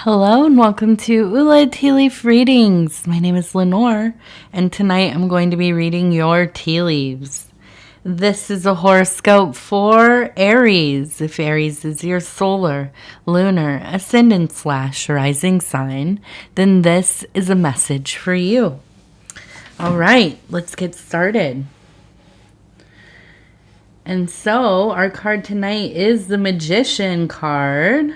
Hello and welcome to Ula Tea Leaf Readings. My name is Lenor, and tonight I'm going to be reading your tea leaves. This is a horoscope for Aries. If Aries is your solar, lunar, ascendant / rising sign, then this is a message for you. All right, let's get started. And so our card tonight is the Magician card.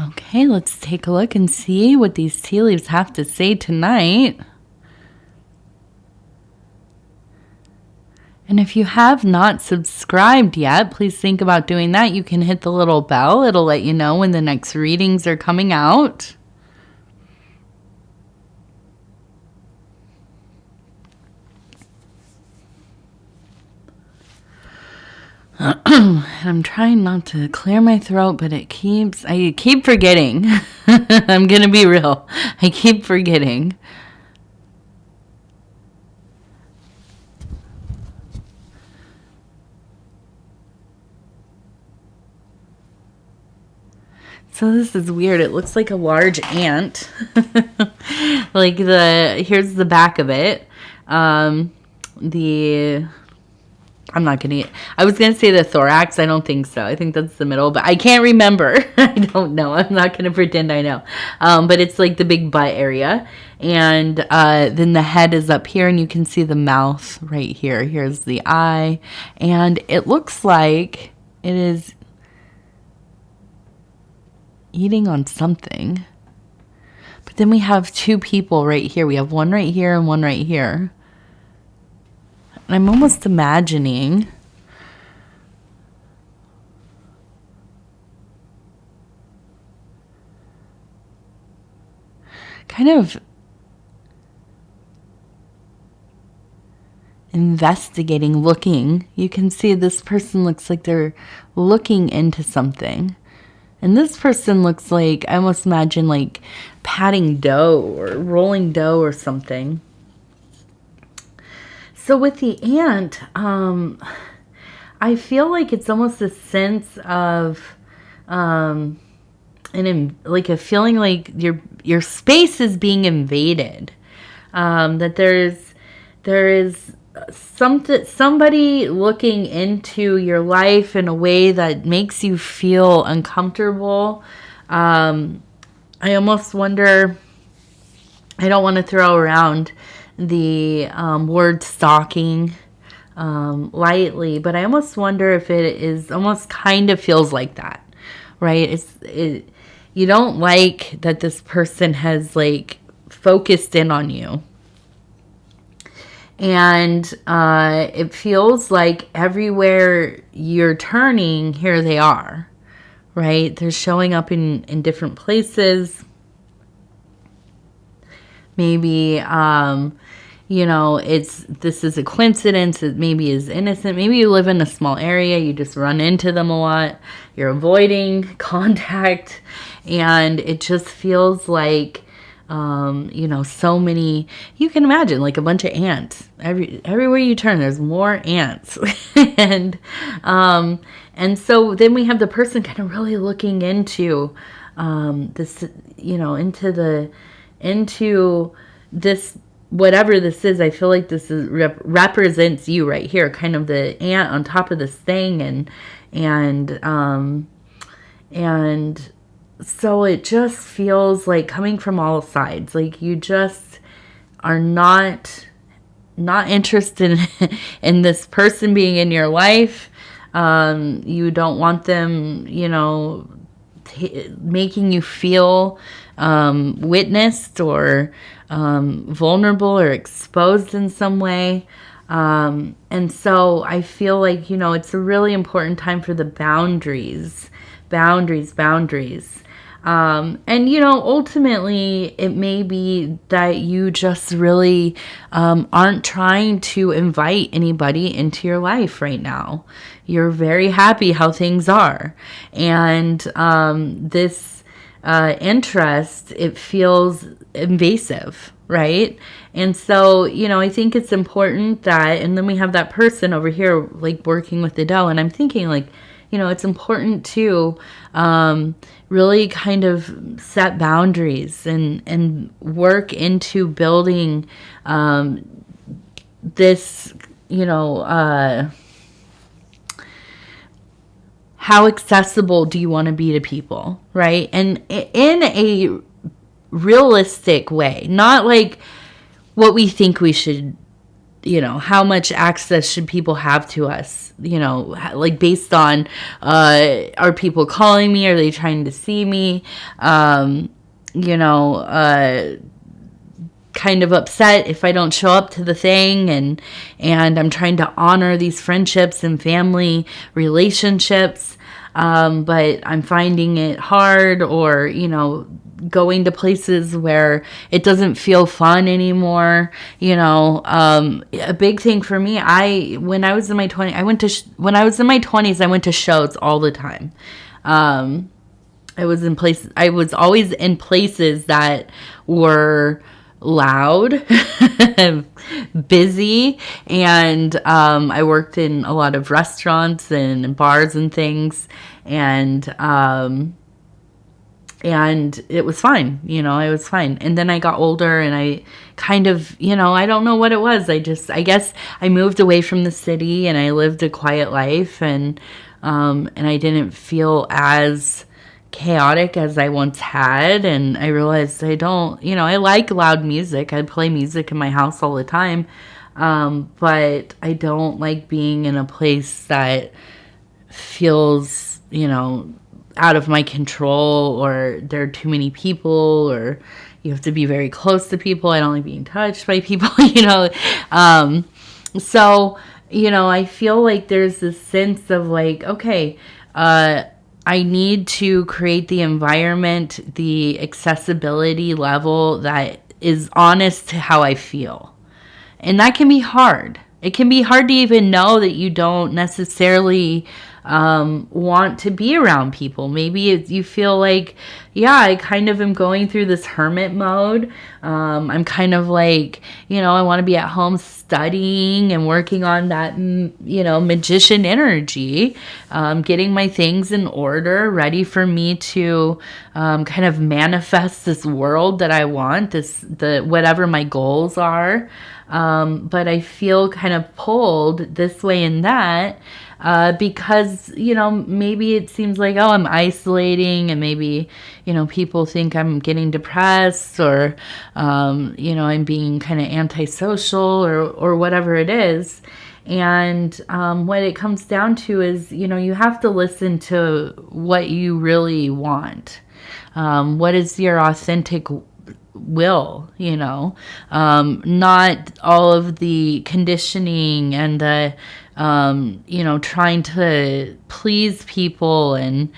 Okay, let's take a look and see what these tea leaves have to say tonight. And if you have not subscribed yet, please think about doing that. You can hit the little bell. It'll let you know when the next readings are coming out. I'm trying not to clear my throat, but I keep forgetting. I'm going to be real. I keep forgetting. So this is weird. It looks like a large ant. Here's the back of it. I was going to say the thorax. I don't think so. I think that's the middle, but I can't remember. I don't know. I'm not going to pretend I know. But it's like the big butt area. And then the head is up here, and you can see the mouth right here. Here's the eye. And it looks like it is eating on something. But then we have two people right here. We have one right here and one right here. I'm almost imagining kind of investigating, looking. You can see this person looks like they're looking into something. And this person looks like, I almost imagine like patting dough or rolling dough or something. So with the ant, I feel like it's almost a sense of like a feeling like your space is being invaded. That there is somebody looking into your life in a way that makes you feel uncomfortable. I almost wonder, I don't want to throw around the word stalking lightly, but I almost wonder if it is almost kind of feels like that, right? You don't like that this person has like focused in on you. And it feels like everywhere you're turning, here they are, right? They're showing up in different places. Maybe, this is a coincidence. It maybe is innocent. Maybe you live in a small area. You just run into them a lot. You're avoiding contact. And it just feels like, so many, you can imagine like a bunch of ants. Everywhere you turn, there's more ants. and so then we have the person kind of really looking into this, into this, whatever this is. I feel like this is represents you right here, kind of the ant on top of this thing, and so it just feels like coming from all sides, like you just are not interested in this person being in your life. You don't want them, making you feel witnessed or vulnerable or exposed in some way. And so I feel like, it's a really important time for the boundaries. Ultimately it may be that you just really aren't trying to invite anybody into your life right now. You're very happy how things are. And this interest, it feels invasive, right? And so, I think it's important that, and then we have that person over here, like working with the dough, and I'm thinking like, it's important to really kind of set boundaries and work into building this, how accessible do you want to be to people, right? And in a realistic way, not like what we think we should, how much access should people have to us, like based on, are people calling me? Are they trying to see me? Kind of upset if I don't show up to the thing, and I'm trying to honor these friendships and family relationships, but I'm finding it hard, or going to places where it doesn't feel fun anymore. A big thing for me, when I was in my 20s, I went to shows all the time. I was always in places that were loud, busy, and I worked in a lot of restaurants and bars and things, and it was fine, it was fine. And then I got older, and I kind of, I don't know what it was. I guess I moved away from the city, and I lived a quiet life, and I didn't feel as chaotic as I once had. And I realized I don't, I like loud music. I play music in my house all the time. But I don't like being in a place that feels, out of my control, or there are too many people, or you have to be very close to people. I don't like being touched by people, So, I feel like there's this sense of like, okay, I need to create the environment, the accessibility level that is honest to how I feel. And that can be hard. It can be hard to even know that you don't necessarily want to be around people. Maybe you feel like, yeah, I kind of am going through this hermit mode. I'm kind of like, I want to be at home studying and working on that, magician energy, getting my things in order, ready for me to kind of manifest this world that I want, whatever my goals are. But I feel kind of pulled this way and that, because, maybe it seems like, oh, I'm isolating, and maybe, people think I'm getting depressed, or, I'm being kind of antisocial, or whatever it is. And what it comes down to is, you have to listen to what you really want. What is your authentic will, not all of the conditioning and the trying to please people and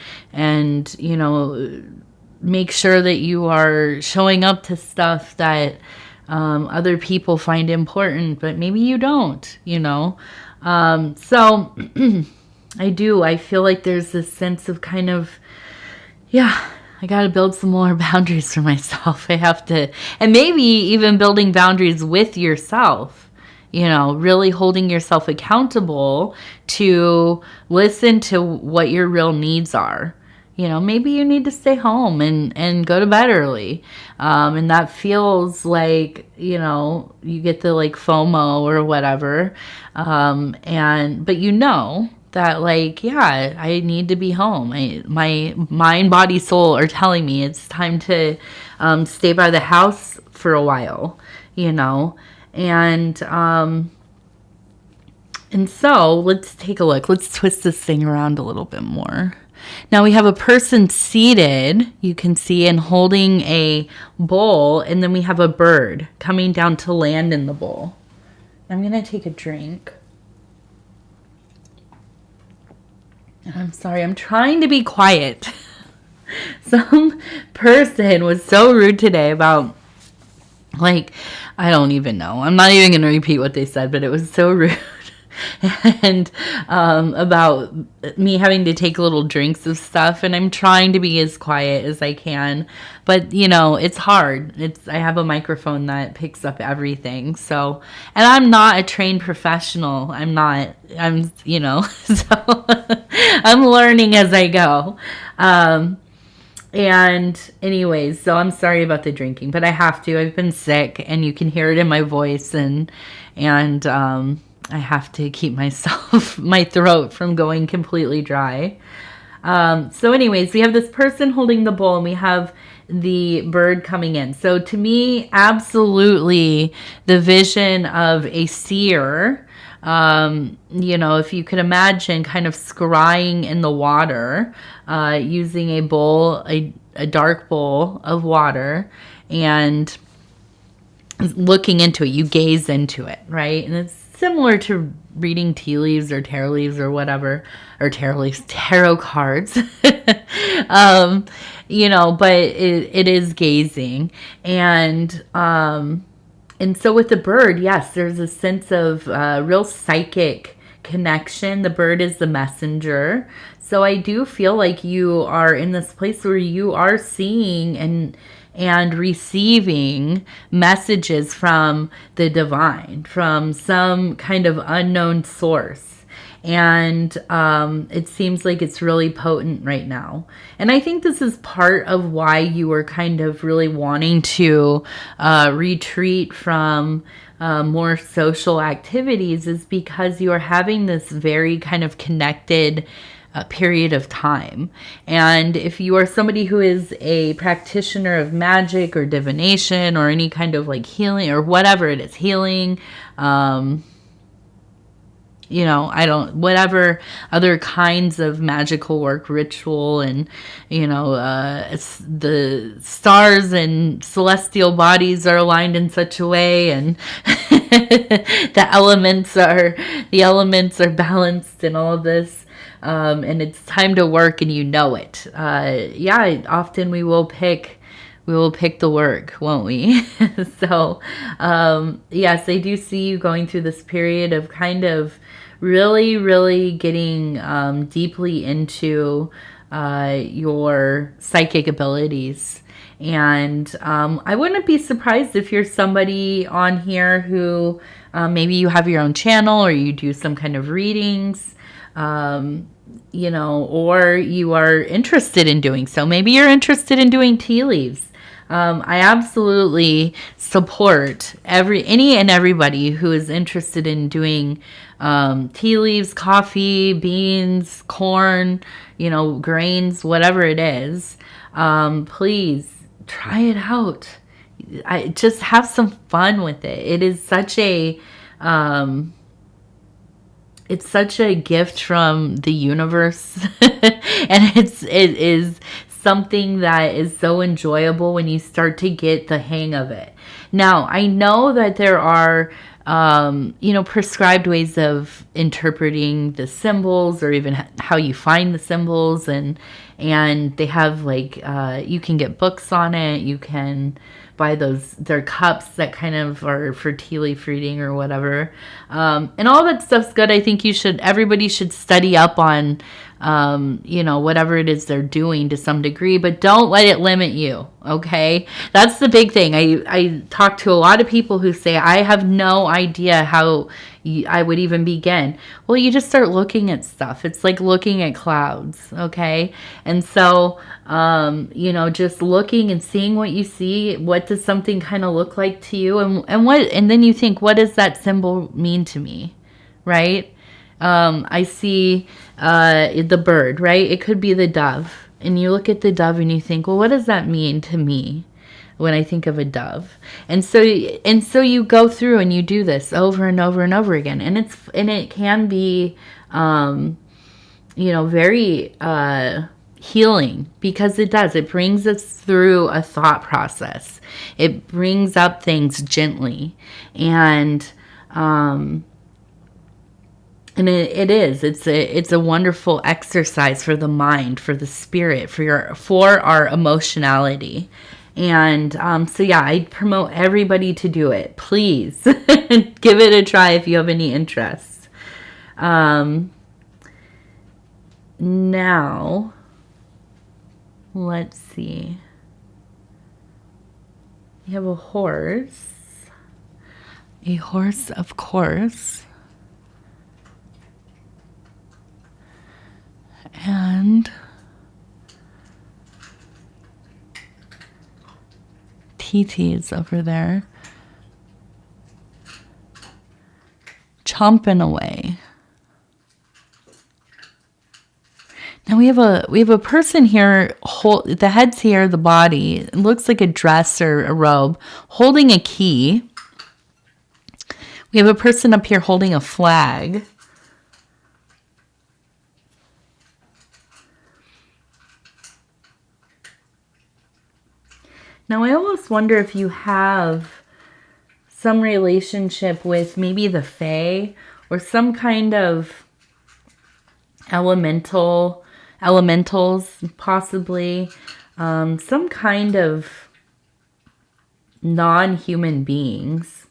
make sure that you are showing up to stuff that other people find important, but maybe you don't, so I feel like there's this sense of kind of, I got to build some more boundaries for myself. I have to, and maybe even building boundaries with yourself, really holding yourself accountable to listen to what your real needs are. Maybe you need to stay home and go to bed early. And that feels like, you get the like FOMO or whatever. But that like, yeah, I need to be home. My mind, body, soul are telling me it's time to stay by the house for a while, and so let's take a look. Let's twist this thing around a little bit more. Now we have a person seated, you can see, and holding a bowl, and then we have a bird coming down to land in the bowl. I'm going to take a drink. I'm sorry, I'm trying to be quiet. Some person was so rude today about, like, I don't even know. I'm not even going to repeat what they said, but it was so rude. and about me having to take little drinks of stuff, and I'm trying to be as quiet as I can, but it's hard. I have a microphone that picks up everything, so, and I'm not a trained professional. I'm so I'm learning as I go. And anyways, so I'm sorry about the drinking, but I have to. I've been sick, and you can hear it in my voice, and I have to keep my throat from going completely dry. So anyways, we have this person holding the bowl, and we have the bird coming in. So to me, absolutely the vision of a seer. If you could imagine kind of scrying in the water, using a bowl, a dark bowl of water, and looking into it, you gaze into it, right? And it's similar to reading tea leaves or tarot leaves or whatever, or tarot cards. But it is gazing. And so with the bird, yes, there's a sense of real psychic connection. The bird is the messenger. So I do feel like you are in this place where you are seeing and receiving messages from the divine, from some kind of unknown source. And it seems like it's really potent right now. And I think this is part of why you are kind of really wanting to retreat from more social activities, is because you are having this very kind of connected period of time. And if you are somebody who is a practitioner of magic or divination or any kind of like healing or whatever it is, healing, whatever other kinds of magical work, ritual, and, the stars and celestial bodies are aligned in such a way, and the elements are balanced and all of this. And it's time to work, and it. Often we will pick the work, won't we? So, yes, I do see you going through this period of kind of really, really getting deeply into your psychic abilities. And I wouldn't be surprised if you're somebody on here who maybe you have your own channel, or you do some kind of readings, or you are interested in doing so. Maybe you're interested in doing tea leaves. I absolutely support any and everybody who is interested in doing tea leaves, coffee, beans, corn, grains, whatever it is. Please try it out. Just have some fun with it. It is such a it's such a gift from the universe, and it is something that is so enjoyable when you start to get the hang of it. Now, I know that there are, prescribed ways of interpreting the symbols, or even how you find the symbols, and they have you can get books on it. You can buy their cups that kind of are for tea leaf reading or whatever, and all that stuff's good. I think everybody should study up on whatever it is they're doing to some degree, but don't let it limit you. Okay. That's the big thing. I talk to a lot of people who say, I have no idea how I would even begin. Well, you just start looking at stuff. It's like looking at clouds. Okay. And so, just looking and seeing what you see. What does something kind of look like to you? And then you think, what does that symbol mean to me? Right. I see the bird, right? It could be the dove. And you look at the dove and you think, well, what does that mean to me when I think of a dove? And so you go through and you do this over and over and over again. And it can be, very healing, because it does. It brings us through a thought process. It brings up things gently. And it's a wonderful exercise for the mind, for the spirit, for our emotionality. And I promote everybody to do it. Please give it a try if you have any interest. Now, let's see. You have a horse. A horse, of course. And TT is over there, chomping away. Now we have a person here. The head's here, the body. It looks like a dress or a robe, holding a key. We have a person up here holding a flag. Now I almost wonder if you have some relationship with maybe the Fae or some kind of elementals, possibly some kind of non-human beings.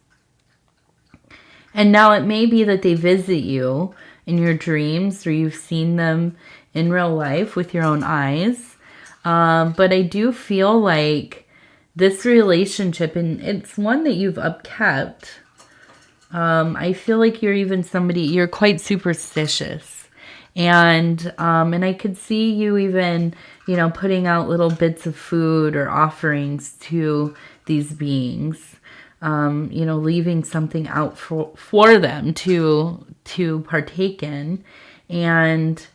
And now it may be that they visit you in your dreams, or you've seen them in real life with your own eyes. But I do feel like this relationship, and it's one that you've upkept. I feel like you're quite superstitious. And I could see you even, putting out little bits of food or offerings to these beings. Leaving something out for them to partake in. And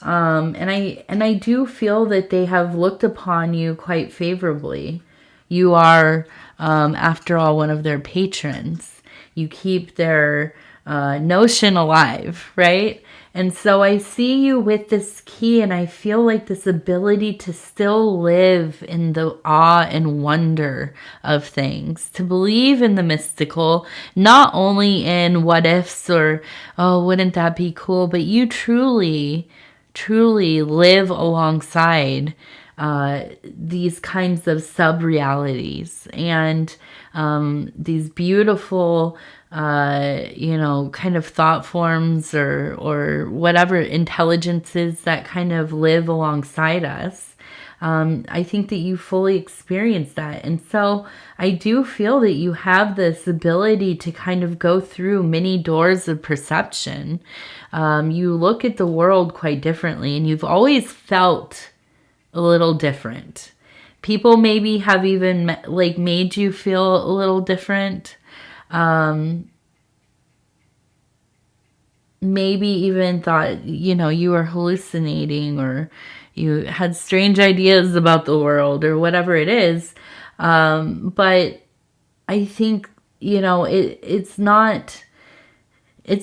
I do feel that they have looked upon you quite favorably. You are, after all, one of their patrons. You keep their notion alive, right? And so I see you with this key, and I feel like this ability to still live in the awe and wonder of things, to believe in the mystical, not only in what ifs or, oh, wouldn't that be cool, but you truly, truly live alongside these kinds of sub-realities and these beautiful kind of thought forms or whatever intelligences that kind of live alongside us. I think that you fully experience that. And so I do feel that you have this ability to kind of go through many doors of perception. You look at the world quite differently, and you've always felt a little different. People maybe have even made you feel a little different. Maybe even thought, you were hallucinating, or you had strange ideas about the world, or whatever it is. But I think, it's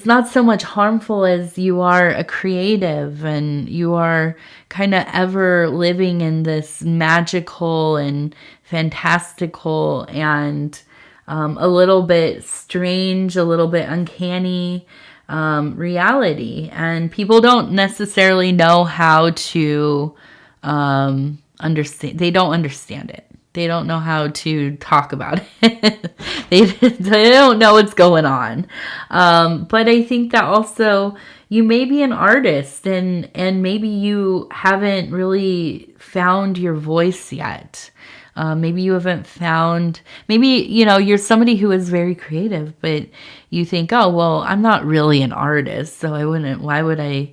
not so much harmful as you are a creative, and you are kind of ever living in this magical and fantastical and a little bit strange, a little bit uncanny reality. And people don't necessarily know how to understand. They don't understand it. They don't know how to talk about it. they don't know what's going on. But I think that also you may be an artist, and maybe you haven't really found your voice yet. Maybe you haven't found, you're somebody who is very creative, but you think, oh, well, I'm not really an artist, so why would I,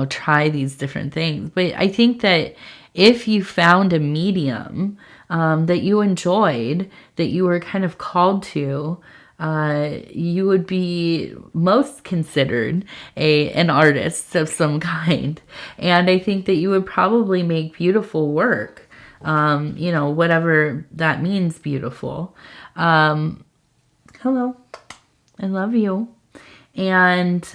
try these different things? But I think that if you found a medium that you enjoyed, that you were kind of called to, you would be most considered an artist of some kind. And I think that you would probably make beautiful work. Whatever that means, beautiful. Hello, I love you. And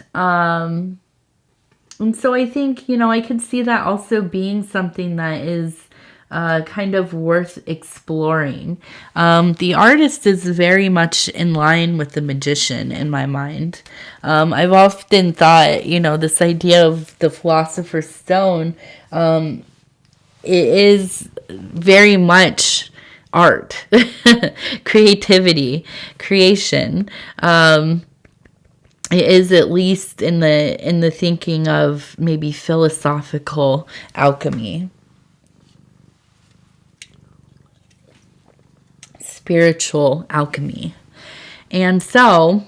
so I think, I could see that also being something that is kind of worth exploring. The artist is very much in line with the magician in my mind. I've often thought, this idea of the philosopher's stone, it is very much art, creativity, creation. it is at least in the thinking of maybe philosophical alchemy, spiritual alchemy. And so,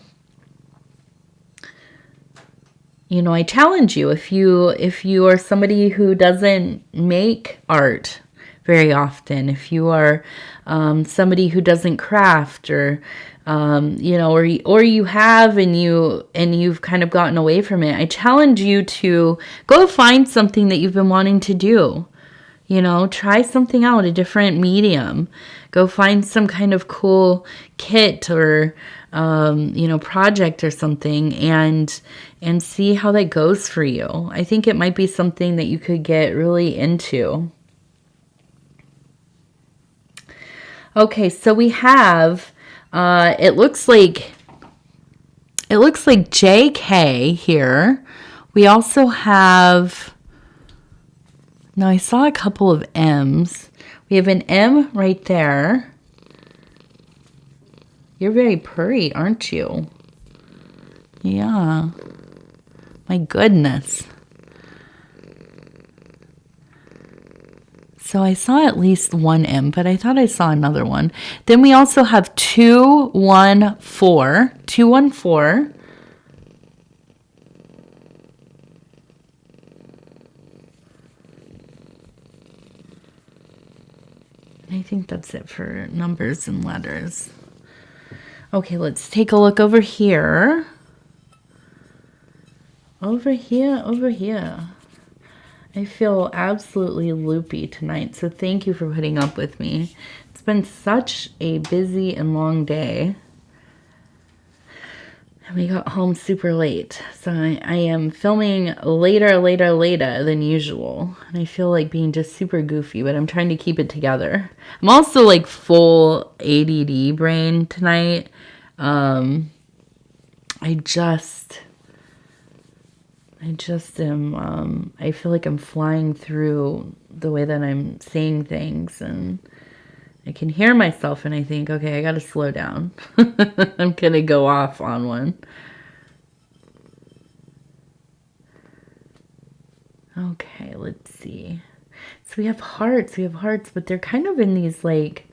I challenge you, if you are somebody who doesn't make art very often, if you are somebody who doesn't craft, or or you have and you've kind of gotten away from it, I challenge you to go find something that you've been wanting to do. Try something out, a different medium. Go find some kind of cool kit or project or something, and see how that goes for you. I think it might be something that you could get really into. Okay, so we have, it looks like JK here. We also have, now I saw a couple of M's. We have an M right there. You're very purry, aren't you? Yeah. My goodness. So I saw at least one M, but I thought I saw another one. Then we also have 214. 214. I think that's it for numbers and letters. Okay, let's take a look over here. Over here. I feel absolutely loopy tonight, so thank you for putting up with me. It's been such a busy and long day. And we got home super late, so I am filming later than usual. And I feel like being just super goofy, but I'm trying to keep it together. I'm also like full ADD brain tonight. I just am, I feel like I'm flying through the way that I'm saying things, and I can hear myself and I think, okay, I gotta slow down. I'm gonna go off on one. Okay, let's see. So we have hearts, but they're kind of in these, like,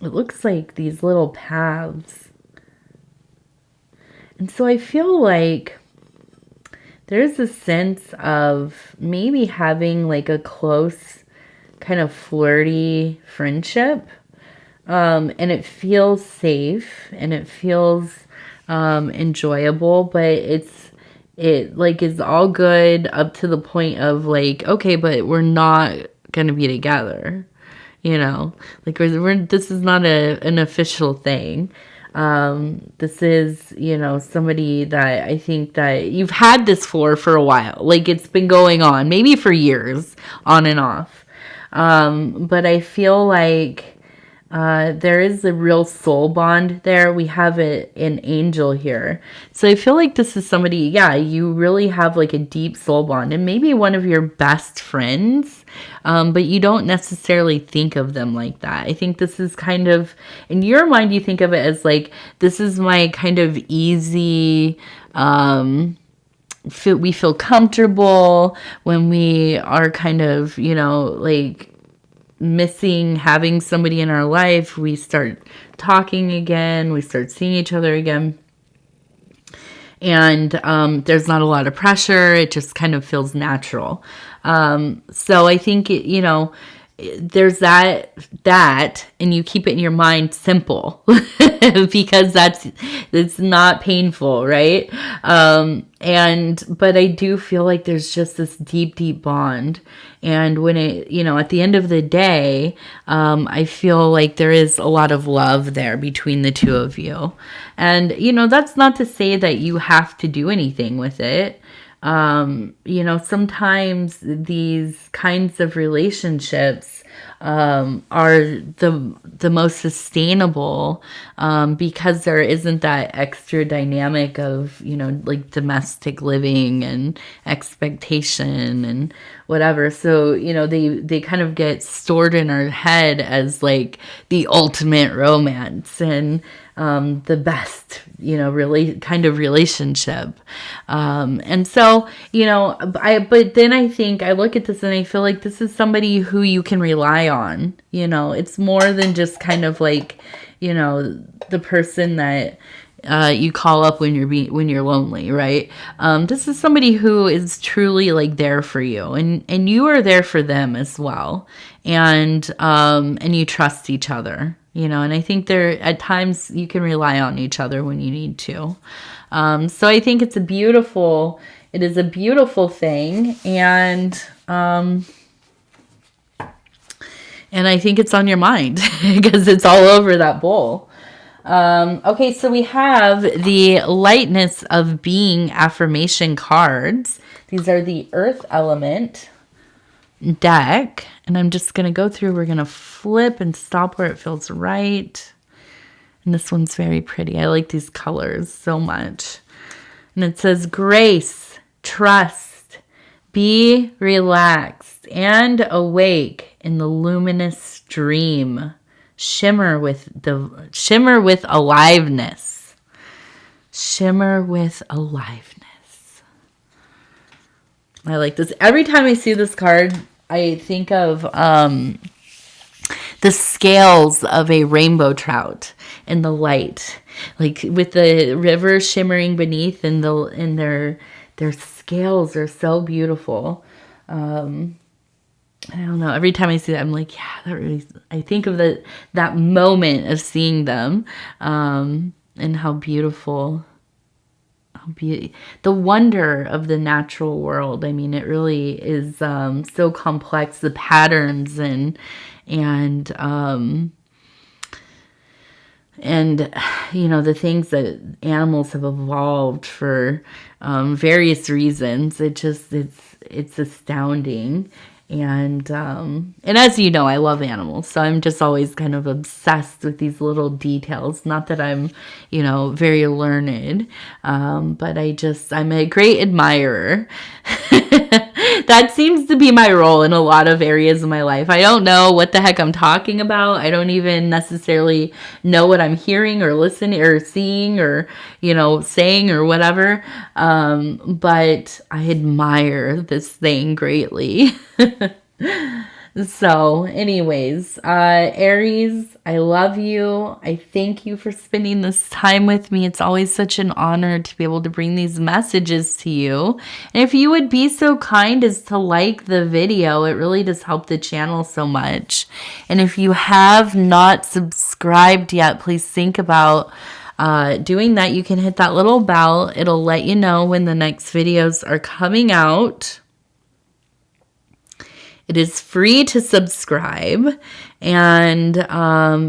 it looks like these little paths. And so I feel like there's a sense of maybe having like a close kind of flirty friendship. And it feels safe and it feels enjoyable, but it like is all good up to the point of like, okay, but we're not gonna be together, like this is not an official thing. This is, somebody that I think that you've had this for a while. Like it's been going on, maybe for years, on and off. But I feel like there is a real soul bond there. We have an angel here. So I feel like this is somebody, yeah, you really have like a deep soul bond, and maybe one of your best friends, but you don't necessarily think of them like that. I think this is kind of, in your mind, you think of it as like, this is my kind of easy, we feel comfortable when we are kind of, like, missing having somebody in our life. We start talking again, we start seeing each other again, and there's not a lot of pressure. It just kind of feels natural. So I think there's that and you keep it in your mind simple because it's not painful, right? But I do feel like there's just this deep bond. And when it, at the end of the day, I feel like there is a lot of love there between the two of you. And, that's not to say that you have to do anything with it. Sometimes these kinds of relationships are the most sustainable, because there isn't that extra dynamic of, like domestic living and expectation and whatever. So, they kind of get stored in our head as like the ultimate romance and the best, really kind of relationship. And so, but then I look at this and I feel like this is somebody who you can rely on. It's more than just kind of like, the person that you call up when you're lonely, right? This is somebody who is truly like there for you, and you are there for them as well, and you trust each other, and I think at times you can rely on each other when you need to. So I think it is a beautiful thing, and I think it's on your mind because it's all over that bowl. Okay, so we have the lightness of being affirmation cards. These are the earth element deck. And I'm just going to go through. We're going to flip and stop where it feels right. And this one's very pretty. I like these colors so much. And it says grace, trust, be relaxed and awake in the luminous dream. Shimmer with aliveness. Shimmer with aliveness. I like this. Every time I see this card, I think of the scales of a rainbow trout in the light, like with the river shimmering beneath, and their scales are so beautiful. I don't know. Every time I see that, I'm like, yeah, that really. I think of that moment of seeing them, and how beautiful, the wonder of the natural world. I mean, it really is so complex. The patterns and the things that animals have evolved for various reasons. It's astounding. And as you know, I love animals, so I'm just always kind of obsessed with these little details. Not that I'm, very learned, but I'm a great admirer. That seems to be my role in a lot of areas of my life. I don't know what the heck I'm talking about. I don't even necessarily know what I'm hearing or listening or seeing or, saying or whatever. But I admire this thing greatly. So anyways, Aries, I love you. I thank you for spending this time with me. It's always such an honor to be able to bring these messages to you. And if you would be so kind as to like the video, it really does help the channel so much. And if you have not subscribed yet, please think about doing that. You can hit that little bell. It'll let you know when the next videos are coming out. It is free to subscribe, and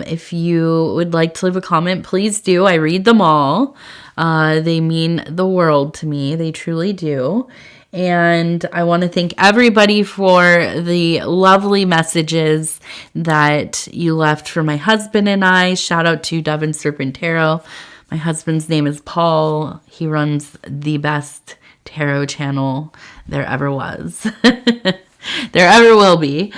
if you would like to leave a comment, please do. I read them all. They mean the world to me. They truly do. And I want to thank everybody for the lovely messages that you left for my husband and I. Shout out to Dove and Serpent Tarot. My husband's name is Paul. He runs the best tarot channel there ever was. There ever will be.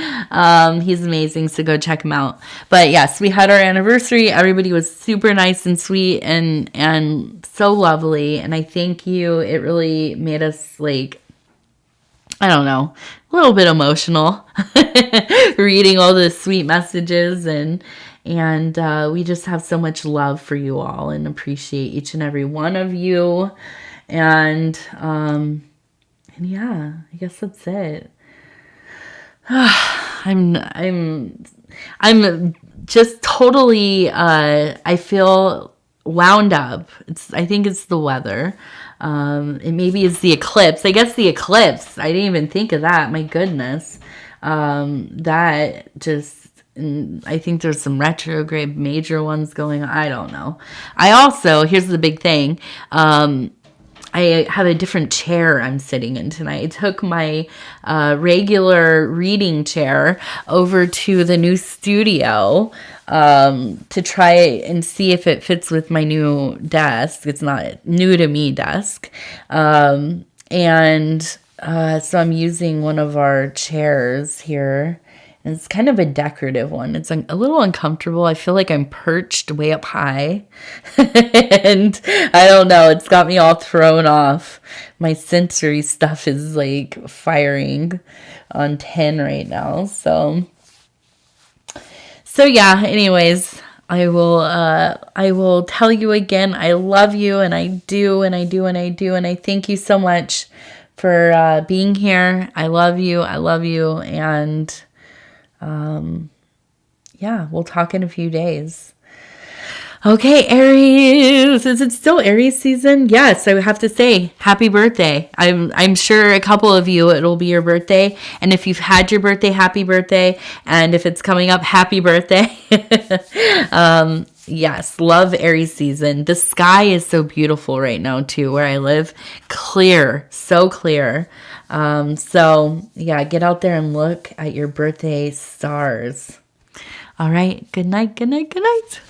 He's amazing, so go check him out. But yes, we had our anniversary. Everybody was super nice and sweet and so lovely. And I thank you. It really made us, like, I don't know, a little bit emotional reading all the sweet messages, and we just have so much love for you all and appreciate each and every one of you. And yeah, I guess that's it. I'm just totally I feel wound up. I think it's the weather. It maybe is the eclipse. I guess the eclipse. I didn't even think of that. My goodness. That just, I think there's some retrograde major ones going on. I don't know. I also, here's the big thing. I have a different chair I'm sitting in tonight. I took my regular reading chair over to the new studio to try and see if it fits with my new desk. It's not new to me desk. So I'm using one of our chairs here. And it's kind of a decorative one. It's a little uncomfortable. I feel like I'm perched way up high. And I don't know. It's got me all thrown off. My sensory stuff is like firing on 10 right now. So yeah, anyways, I will tell you again, I love you, and I do, and I do, and I do. And I thank you so much for being here. I love you. And yeah, we'll talk in a few days. Okay, Aries. Is it still Aries season? Yes, I have to say happy birthday. I'm sure a couple of you it'll be your birthday. And if you've had your birthday, happy birthday. And if it's coming up, happy birthday. Yes, love Aries season. The sky is so beautiful right now too, where I live. Clear, so clear. So yeah, get out there and look at your birthday stars. All right, good night, good night, good night.